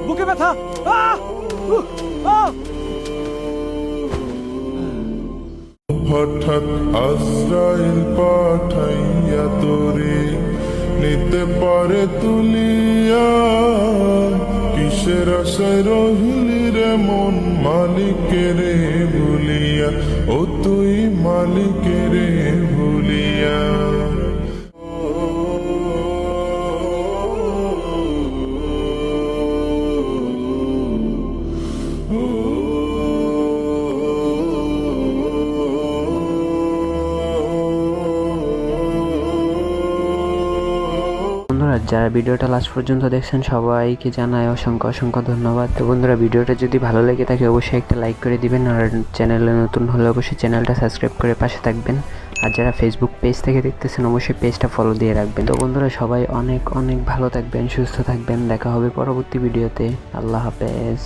বুকে ব্যথা। হঠাৎ আজরাইল পাঠাইয়া তোরে নিতে পারে তুলিয়া, কিসের আশায় রহিলি রে মন মালিকের ভুলিয়া, ও তুই মালিকের ভুলিয়া। বন্ধুরা, যারা ভিডিওটা লাস্ট পর্যন্ত দেখছেন সবাইকে জানাই অসংখ্য অসংখ্য ধন্যবাদ। তো বন্ধুরা, ভিডিওটা যদি ভালো লেগে থাকে অবশ্যই একটা লাইক করে দিবেন, আর চ্যানেলে নতুন হলে অবশ্যই চ্যানেলটা সাবস্ক্রাইব করে পাশে থাকবেন। আর যারা ফেসবুক পেজ থেকে দেখতেছেন অবশ্যই পেজটা ফলো দিয়ে রাখবেন। তো বন্ধুরা, সবাই অনেক অনেক ভালো থাকবেন, সুস্থ থাকবেন। দেখা হবে পরবর্তী ভিডিওতে। আল্লাহ হাফেজ।